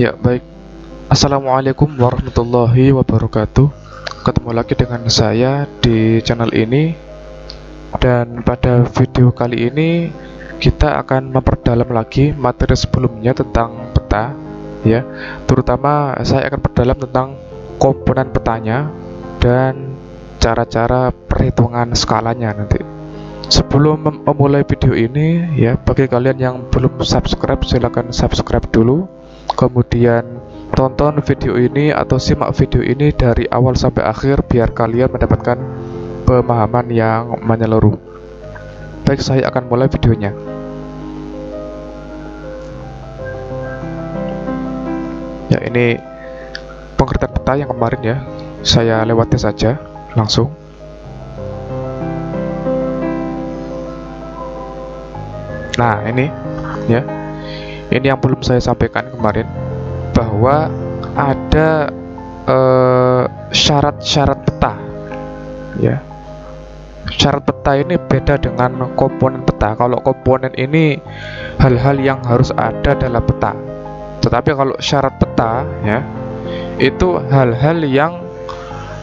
Ya, baik. Assalamualaikum warahmatullahi wabarakatuh. Ketemu lagi dengan saya di channel ini, dan pada video kali ini kita akan memperdalam lagi materi sebelumnya tentang peta, ya. Terutama saya akan perdalam tentang komponen petanya dan cara-cara perhitungan skalanya nanti. Sebelum memulai video ini, ya, bagi kalian yang belum subscribe, silahkan subscribe dulu. Kemudian tonton video ini atau simak video ini dari awal sampai akhir biar kalian mendapatkan pemahaman yang menyeluruh. Baik, saya akan mulai videonya. Ya, ini pengertian peta yang kemarin ya. Saya lewati saja langsung. Nah, ini ya. Ini yang belum saya sampaikan kemarin, bahwa ada syarat-syarat peta, ya. Syarat peta ini beda dengan komponen peta. Kalau komponen ini hal-hal yang harus ada dalam peta, tetapi kalau syarat peta, ya, itu hal-hal yang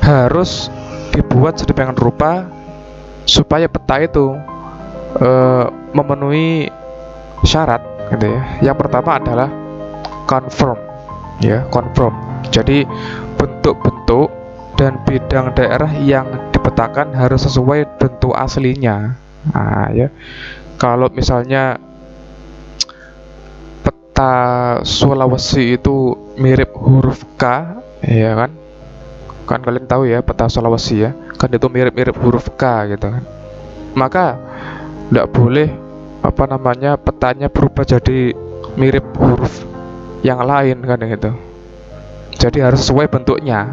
harus dibuat sedemikian rupa supaya peta itu memenuhi syarat, gitu ya. Yang pertama adalah confirm, ya, confirm. Jadi bentuk-bentuk dan bidang daerah yang dipetakan harus sesuai bentuk aslinya. Nah, ya, kalau misalnya peta Sulawesi itu mirip huruf K, ya kan? Kan kalian tahu ya, peta Sulawesi ya, kan itu mirip-mirip huruf K gitu kan. Maka tidak boleh petanya berubah jadi mirip huruf yang lain kan gitu. Jadi harus sesuai bentuknya,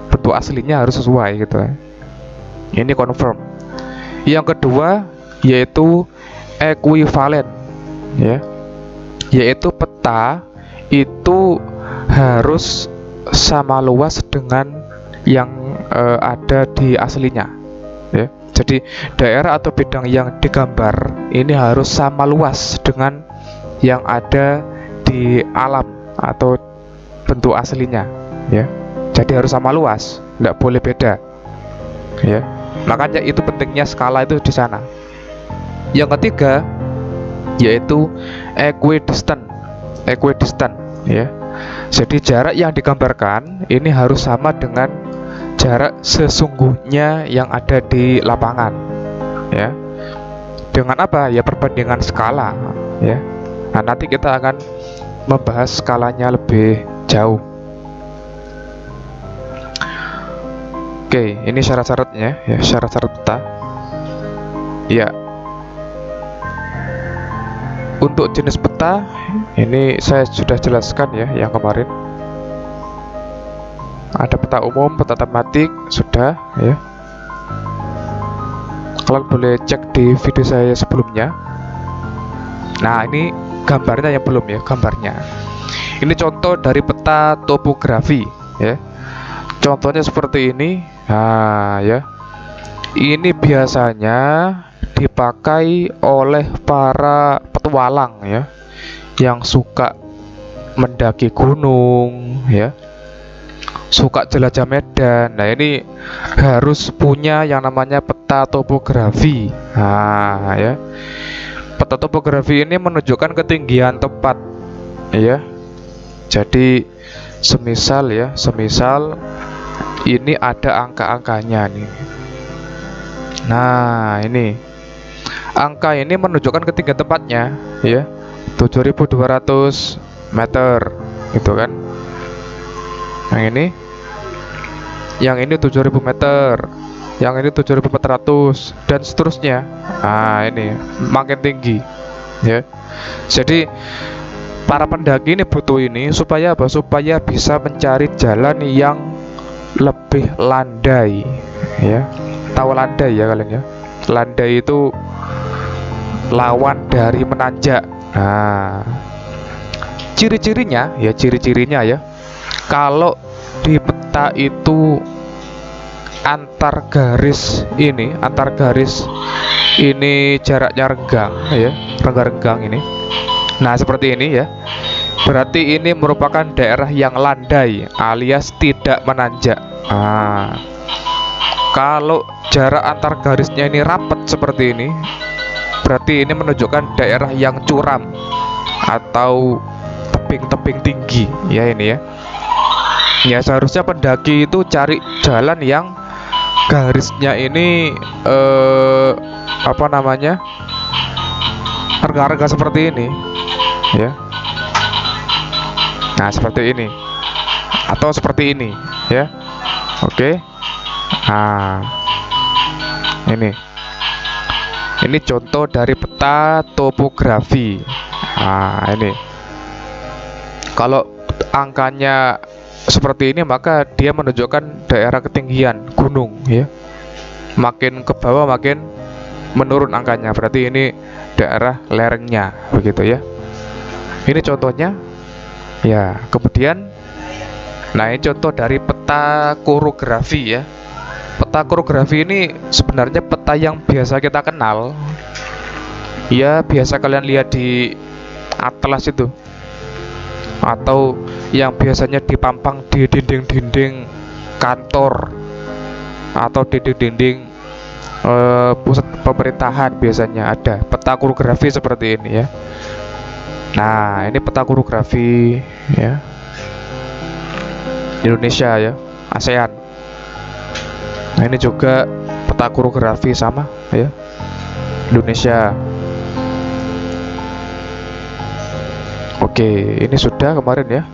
bentuk aslinya harus sesuai gitu. Ini confirm. Yang kedua yaitu equivalen, ya, yaitu peta itu harus sama luas dengan yang ada di aslinya, ya. Jadi daerah atau bidang yang digambar ini harus sama luas dengan yang ada di alam atau bentuk aslinya, ya. Jadi harus sama luas, nggak boleh beda, ya. Makanya itu pentingnya skala itu di sana. Yang ketiga yaitu equidistant, ya. Jadi jarak yang digambarkan ini harus sama dengan jarak sesungguhnya yang ada di lapangan, ya. Dengan apa? Ya, perbandingan skala, ya. Nah, nanti kita akan membahas skalanya lebih jauh. Oke, ini syarat-syaratnya, ya, syarat-syarat peta. Ya. Untuk jenis peta ini saya sudah jelaskan ya yang kemarin. Ada peta umum, peta tematik, sudah ya. Kalian boleh cek di video saya sebelumnya. Nah, ini gambarnya yang belum ya, gambarnya. Ini contoh dari peta topografi, ya. Contohnya seperti ini. Nah, ya. Ini biasanya dipakai oleh para petualang, ya, yang suka mendaki gunung, ya, suka jelajah medan. Nah, ini harus punya yang namanya peta topografi. Nah, ya, peta topografi ini menunjukkan ketinggian tempat, ya. Jadi semisal ini ada angka-angkanya nih. Nah, ini angka ini menunjukkan ketinggian tempatnya, ya, 7.200 meter, gitu kan. Yang ini 7.000 meter, yang ini 7.400 dan seterusnya. Nah, ini makin tinggi, ya. Jadi para pendaki ini butuh ini supaya apa? Supaya bisa mencari jalan yang lebih landai, ya. Tahu landai ya kalian ya? Landai itu lawan dari menanjak. Nah, ciri-cirinya ya, kalau di peta itu antar garis ini jaraknya renggang, ya, renggang ini. Nah, seperti ini ya. Berarti ini merupakan daerah yang landai alias tidak menanjak. Kalau jarak antar garisnya ini rapat seperti ini, berarti ini menunjukkan daerah yang curam atau tebing-tebing tinggi ya ini ya. Ya seharusnya pendaki itu cari jalan yang garisnya ini apa namanya, rengga-rengga seperti ini ya. Nah seperti ini atau seperti ini ya. Oke. Nah ini contoh dari peta topografi. Nah ini kalau angkanya seperti ini maka dia menunjukkan daerah ketinggian gunung ya. Makin ke bawah makin menurun angkanya, berarti ini daerah lerengnya begitu ya. Ini contohnya ya. Kemudian nah ini contoh dari peta korografi ya. Peta korografi ini sebenarnya peta yang biasa kita kenal ya, biasa kalian lihat di atlas itu, atau yang biasanya dipampang di dinding-dinding kantor atau dinding-dinding pusat pemerintahan, biasanya ada peta korografi seperti ini ya. Nah ini peta korografi ya Indonesia ya, ASEAN. Nah ini juga peta korografi sama ya, Indonesia. Oke, ini sudah kemarin ya.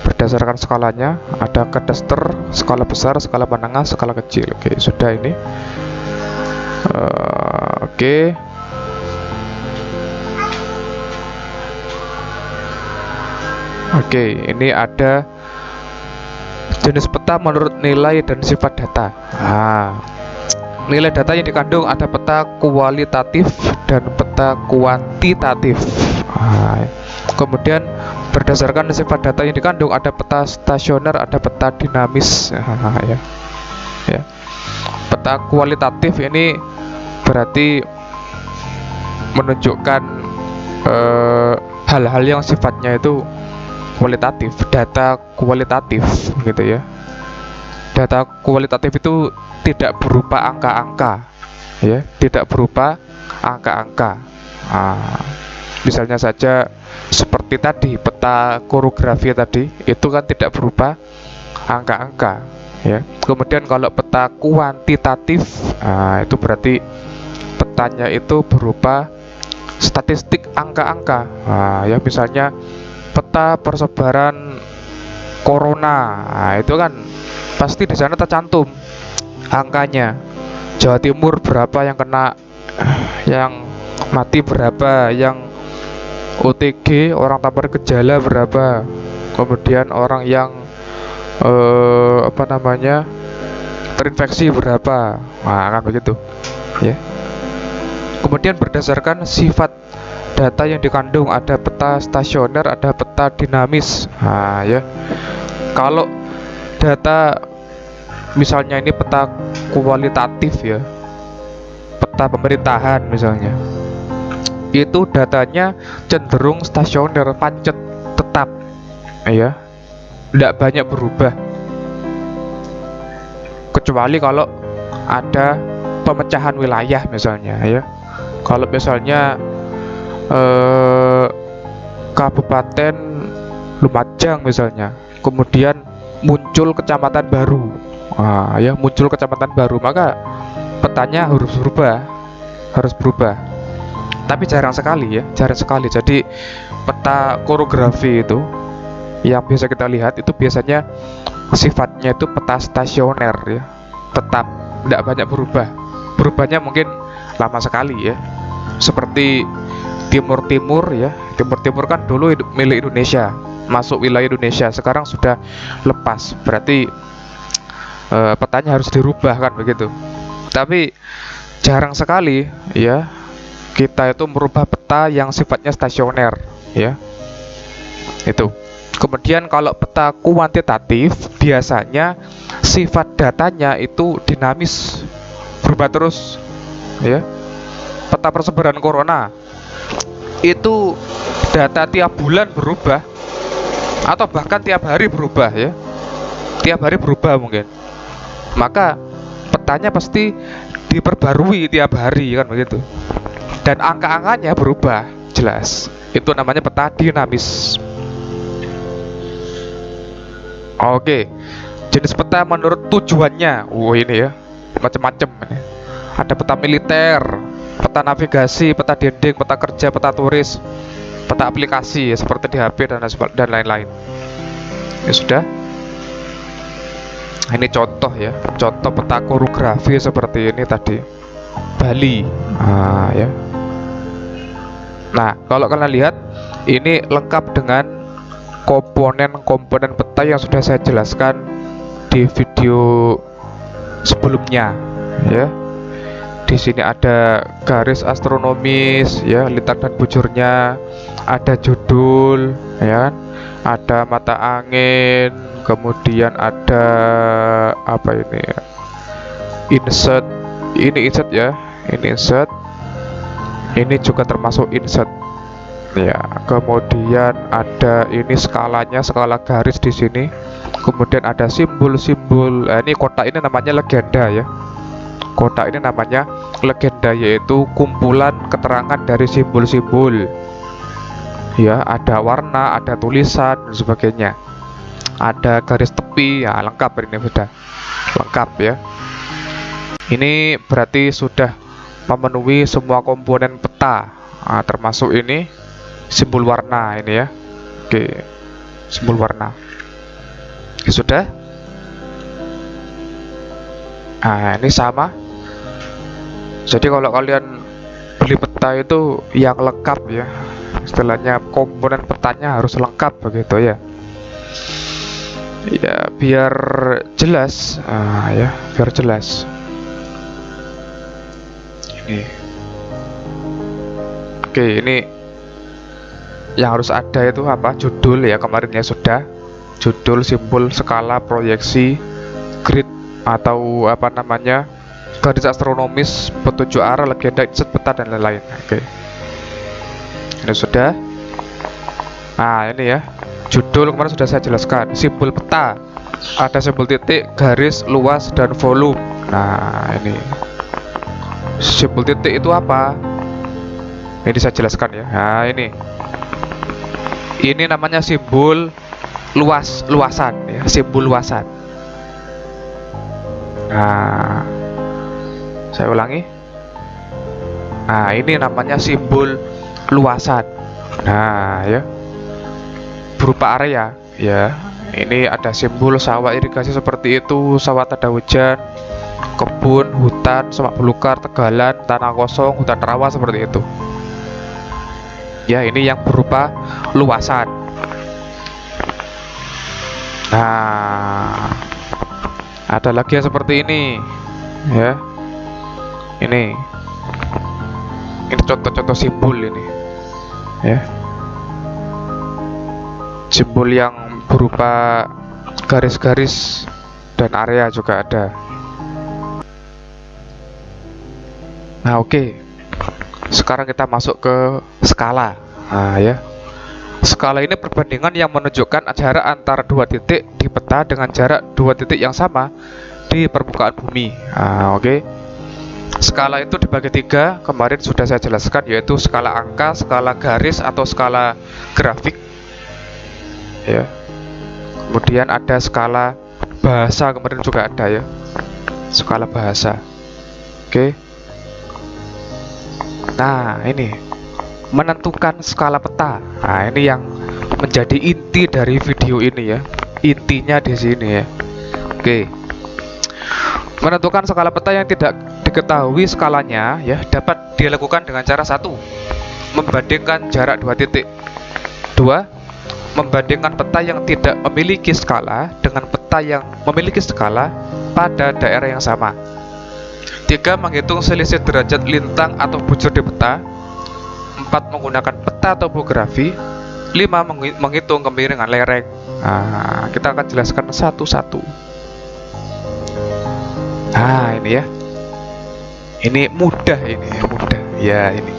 Berdasarkan skalanya ada kadaster, skala besar, skala menengah, skala kecil. Oke, sudah ini. Oke. Oke, ini ada jenis peta menurut nilai dan sifat data. Nilai data yang dikandung ada peta kualitatif dan peta kuantitatif. Kemudian berdasarkan sifat data yang dikandung ada peta stasioner, ada peta dinamis. Ya. Peta kualitatif ini berarti menunjukkan hal-hal yang sifatnya itu kualitatif, data kualitatif gitu ya. Data kualitatif itu tidak berupa angka-angka ya, tidak berupa angka-angka. Misalnya saja seperti tadi peta korografi tadi itu kan tidak berupa angka-angka ya. Kemudian kalau peta kuantitatif itu berarti petanya itu berupa statistik angka-angka. Ya misalnya peta persebaran corona, itu kan pasti di sana tercantum angkanya. Jawa Timur berapa yang kena, yang mati berapa, yang OTG orang tanpa gejala berapa, kemudian orang yang terinfeksi berapa, kan begitu ya. Kemudian berdasarkan sifat data yang dikandung ada peta stasioner, ada peta dinamis. Ya. Kalau data misalnya ini peta kualitatif ya, peta pemerintahan misalnya, itu datanya cenderung stasioner, pancet, tetap ya, tidak banyak berubah, kecuali kalau ada pemecahan wilayah misalnya ya. Kalau misalnya Kabupaten Lumajang misalnya, kemudian muncul kecamatan baru, muncul kecamatan baru, maka petanya harus berubah. Tapi jarang sekali ya, jarang sekali. Jadi peta korografi itu yang biasa kita lihat itu biasanya sifatnya itu peta stasioner ya, tetap, tidak banyak berubah. Berubahnya mungkin lama sekali ya. Seperti Timur ya, Timur kan dulu milik Indonesia, masuk wilayah Indonesia, sekarang sudah lepas, berarti petanya harus dirubah kan begitu. Tapi jarang sekali ya kita itu merubah peta yang sifatnya stasioner ya. Itu. Kemudian kalau peta kuantitatif biasanya sifat datanya itu dinamis, berubah terus ya. Peta persebaran corona itu data tiap bulan berubah, atau bahkan tiap hari berubah ya. Tiap hari berubah mungkin. Maka petanya pasti diperbarui tiap hari kan begitu. Dan angka-angkanya berubah jelas. Itu namanya peta dinamis. Oke. Jenis peta menurut tujuannya. Ini ya. Macam-macam ini. Ada peta militer, peta navigasi, peta dinding, peta kerja, peta turis, peta aplikasi ya, seperti di HP dan lain-lain. Ya sudah. Ini contoh ya, contoh peta koreografi seperti ini tadi, Bali. Ya. Nah, kalau kalian lihat, ini lengkap dengan komponen-komponen peta yang sudah saya jelaskan di video sebelumnya, ya. Di sini ada garis astronomis, ya, lintang dan bujurnya, ada judul, ya kan? Ada mata angin, kemudian ada apa ini ya? Insert, ini insert ya, ini insert, ini juga termasuk insert, ya. Kemudian ada ini skalanya, skala garis di sini. Kemudian ada simbol-simbol. Ini kotak ini namanya legenda ya. Kotak ini namanya legenda, yaitu kumpulan keterangan dari simbol-simbol. Ya, ada warna, ada tulisan dan sebagainya. Ada garis tepi, ya lengkap ini sudah. Lengkap ya. Ini berarti sudah memenuhi semua komponen peta. Termasuk ini simbol warna ini ya. Oke. Simbol warna. Sudah. Ini sama. Jadi kalau kalian beli peta itu yang lengkap ya, istilahnya komponen petanya harus lengkap begitu ya. Ya biar jelas, ya biar jelas. Ini, oke, ini yang harus ada itu apa? Judul ya, kemarin ya sudah. Judul, simbol, skala, proyeksi, grid atau apa namanya, garis astronomis, petunjuk arah, legenda, insert peta dan lain-lain. Oke. Ini sudah. Nah, ini ya. Judul kemarin sudah saya jelaskan. Simbol peta. Ada simbol titik, garis, luas dan volume. Nah, ini. Simbol titik itu apa? Ini saya jelaskan ya. Nah, ini. Ini namanya simbol luasan ya, simbol luasan. Nah, saya ulangi. Nah, ini namanya simbol luasan. Nah, ya. Berupa area, ya. Ini ada simbol sawah irigasi seperti itu, sawah tanda hujan, kebun, hutan, semak belukar, tegalan, tanah kosong, hutan rawa seperti itu. Ya, ini yang berupa luasan. Nah, ada lagi yang seperti ini, ya. Ini contoh-contoh simbol ini, ya. Simbol yang berupa garis-garis dan area juga ada. Nah, oke. Sekarang kita masuk ke skala. Nah, ya. Skala ini perbandingan yang menunjukkan jarak antara dua titik di peta dengan jarak dua titik yang sama di permukaan bumi. Nah, oke. Skala itu dibagi tiga, kemarin sudah saya jelaskan, yaitu skala angka, skala garis atau skala grafik. Ya. Kemudian ada skala bahasa, kemarin juga ada ya. Skala bahasa. Oke. Nah, ini menentukan skala peta. Nah, ini yang menjadi inti dari video ini ya. Intinya di sini ya. Oke. Menentukan skala peta yang tidak diketahui skalanya ya dapat dilakukan dengan cara satu, membandingkan jarak dua titik. Dua, membandingkan peta yang tidak memiliki skala dengan peta yang memiliki skala pada daerah yang sama. Tiga, menghitung selisih derajat lintang atau bujur di peta. 4, menggunakan peta topografi. 5, menghitung kemiringan lereng. Nah, kita akan jelaskan satu-satu. Nah, ini ya. Ini mudah, ini mudah. Ya, ini.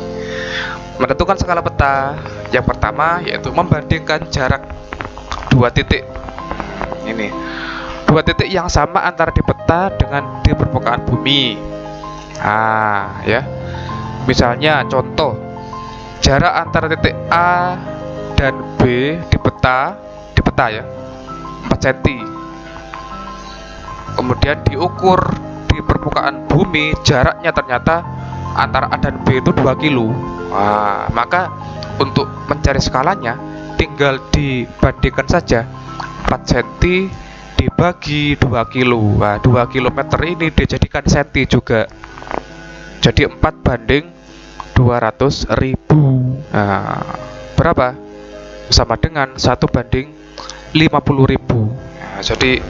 Menentukan skala peta. Yang pertama yaitu membandingkan jarak dua titik. Ini dua titik yang sama antara di peta dengan di permukaan bumi. Ya. Misalnya contoh, jarak antara titik A dan B di peta ya 4 cm. Kemudian diukur di permukaan bumi, jaraknya ternyata antara A dan B itu 2 kilo. Maka untuk mencari skalanya tinggal dibandingkan saja 4 cm dibagi 2 kilo. 2 kilometer ini dijadikan senti juga. Jadi 4 banding 200.000. Berapa? Sama dengan 1 banding 50.000. Jadi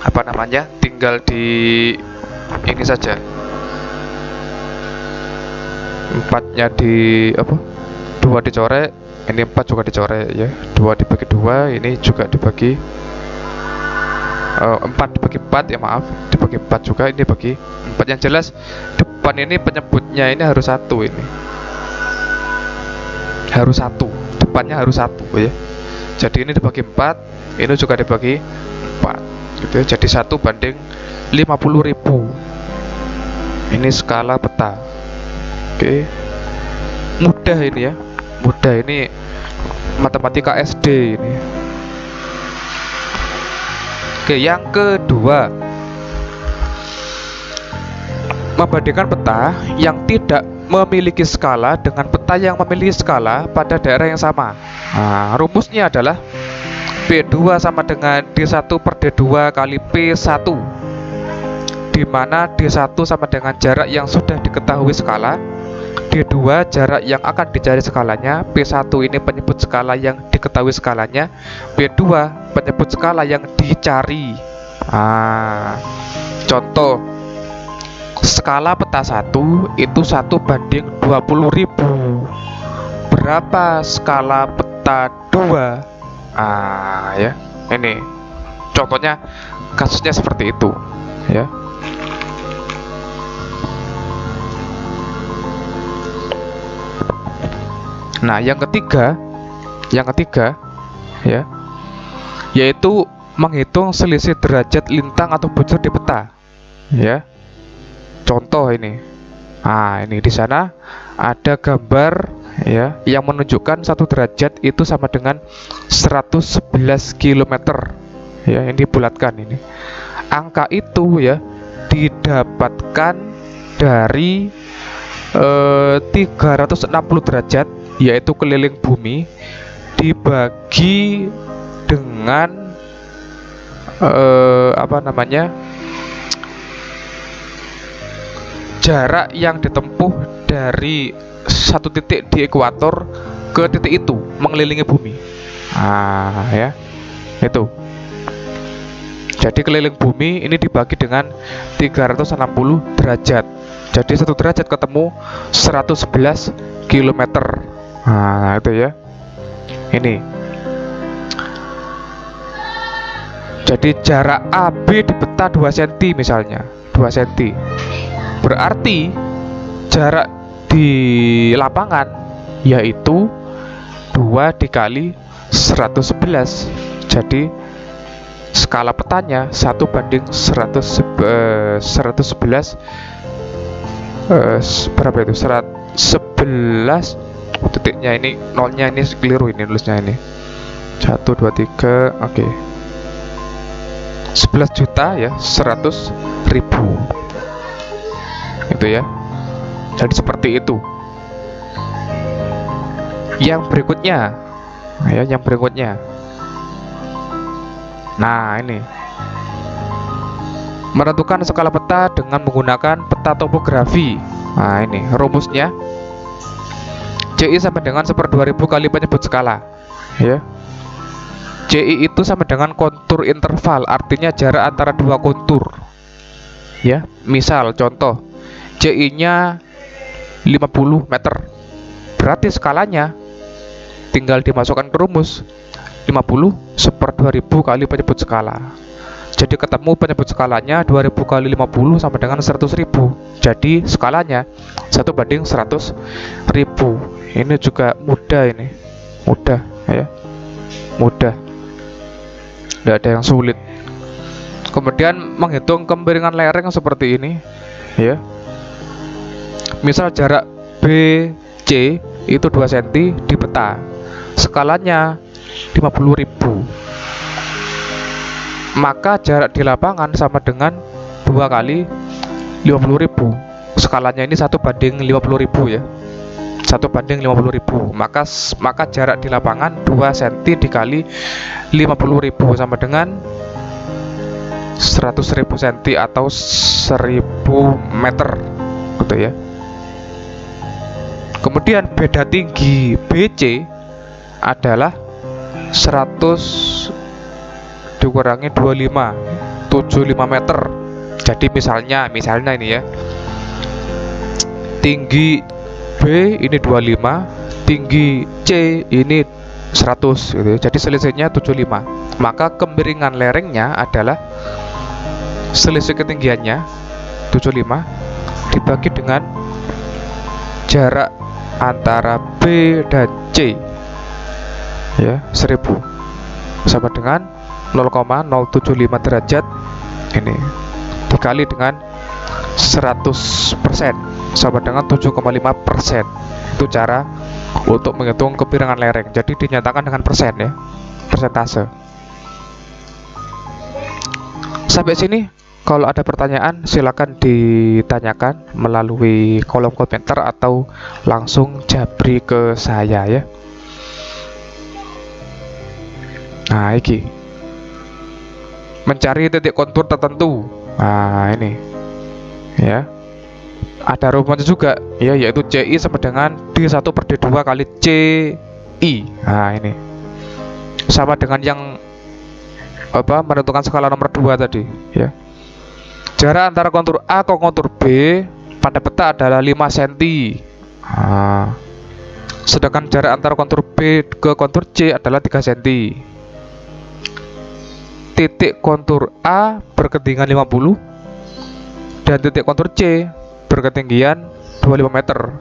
apa namanya? Tinggal di ini saja. 4-nya di apa? 2 dicorek, ini 4 juga dicorek ya. 2 dibagi 2, ini juga dibagi 4 dibagi 4 ya, maaf, dibagi 4 juga, ini bagi 4. Yang jelas depan ini penyebutnya ini harus 1, ini harus 1, depannya harus 1 ya. Jadi ini dibagi 4, ini juga dibagi 4 gitu ya. Jadi 1 banding 50.000. Ini skala peta. Oke, mudah ini ya, mudah, ini matematika SD ini. Oke, yang kedua, membandingkan peta yang tidak memiliki skala dengan peta yang memiliki skala pada daerah yang sama. Rumusnya adalah P2 sama dengan D1 per D2 kali P1, di mana D1 sama dengan jarak yang sudah diketahui skala, D2 jarak yang akan dicari skalanya, P1 ini penyebut skala yang diketahui skalanya, P2 penyebut skala yang dicari. Contoh, skala peta 1 itu 1 banding 20.000. Berapa skala peta 2? Ya, ini contohnya, kasusnya seperti itu ya. Nah, yang ketiga ya, yaitu menghitung selisih derajat lintang atau bujur di peta ya. Contoh ini. Ini di sana ada gambar ya yang menunjukkan 1 derajat itu sama dengan 111 km ya, ini dibulatkan ini. Angka itu ya didapatkan dari 360 derajat, yaitu keliling bumi, dibagi dengan jarak yang ditempuh dari satu titik di ekuator ke titik itu mengelilingi bumi. Ya, itu. Jadi keliling bumi ini dibagi dengan 360 derajat. Jadi 1 derajat ketemu 111 km. Itu ya. Ini. Jadi jarak AB di peta 2 cm misalnya, 2 cm. Berarti jarak di lapangan yaitu 2 dikali 111. Jadi skala petanya 1 banding 111. Berapa itu? 11. Titiknya ini, nolnya ini keliru, ini nulisnya ini 1, 2, 3. Oke, 11 juta ya, 100.000 itu ya. Jadi seperti itu. Yang berikutnya ya, nah ini, menentukan skala peta dengan menggunakan peta topografi. Ini rumusnya, CI sama dengan 1/2000 kali penyebut skala ya. CI itu sama dengan kontur interval, artinya jarak antara 2 kontur ya. Misal contoh, CI nya 50 meter, berarti skalanya tinggal dimasukkan ke rumus, 50 1/2000 kali penyebut skala. Jadi ketemu penyebut skalanya 2000 kali 50 sama dengan 100.000. Jadi skalanya 1 banding 100.000. Ini juga mudah, ini mudah ya, mudah. tidak ada yang sulit. Kemudian menghitung kemiringan lereng seperti ini ya. Misal jarak BC itu 2 cm di peta, skalanya 50.000, maka jarak di lapangan sama dengan 2 kali 50.000. Skalanya ini 1:50.000 ya, 1:50.000. Maka jarak di lapangan 2 cm dikali 50.000 sama dengan 100.000 cm atau 1000 meter gitu ya. Kemudian beda tinggi BC adalah 100 dikurangi 25, 75 meter. Jadi misalnya ini ya, tinggi B ini 25, tinggi C ini 100 gitu ya. Jadi selisihnya 75. Maka kemiringan lerengnya adalah selisih ketinggiannya 75 dibagi dengan jarak antara B dan C ya, 1000 sama dengan 0,075 derajat ini dikali dengan 100% sama dengan 7,5%. Itu cara untuk menghitung kemiringan lereng. Jadi dinyatakan dengan persen ya, persentase. Sampai sini kalau ada pertanyaan silakan ditanyakan melalui kolom komentar atau langsung japri ke saya ya. Nah, ini mencari titik kontur tertentu. Nah, ini ya. Ada rumusnya juga ya, yaitu CI sama dengan D1/D2 kali CI. Nah, ini sama dengan yang menentukan skala nomor 2 tadi ya. Jarak antara kontur A ke kontur B pada peta adalah 5 cm. Nah, sedangkan jarak antara kontur B ke kontur C adalah 3 cm. Titik kontur A berketinggian 50 dan titik kontur C berketinggian 25 meter.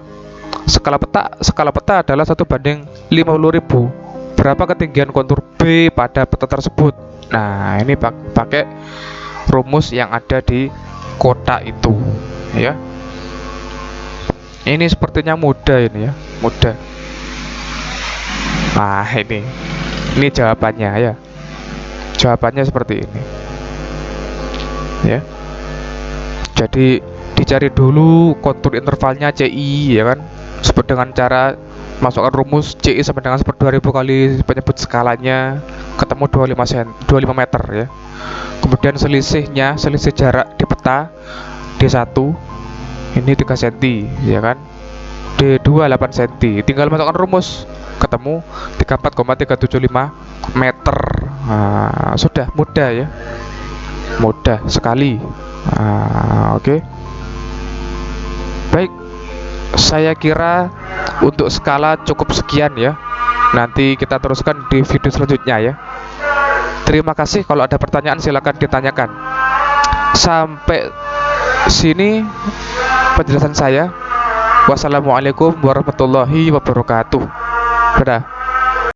Skala peta adalah 1:50.000. Berapa ketinggian kontur B pada peta tersebut? Nah, ini pakai rumus yang ada di kotak itu ya. Ini sepertinya mudah ini ya, mudah. Nah, ini jawabannya ya. Jawabannya seperti ini ya. Jadi dicari dulu kontur intervalnya CI ya kan, seperti dengan cara masukkan rumus CI sama dengan 1/2000 kali penyebut skalanya, ketemu 25 meter ya. Kemudian selisih jarak di peta D1 ini 3 cm ya kan, D2 8 cm, tinggal masukkan rumus ketemu 34,375 meter. Nah, sudah mudah ya, mudah sekali. Oke. Baik, saya kira untuk skala cukup sekian ya. Nanti kita teruskan di video selanjutnya ya. Terima kasih, kalau ada pertanyaan silakan ditanyakan. Sampai sini penjelasan saya. Wassalamualaikum warahmatullahi wabarakatuh. Dadah.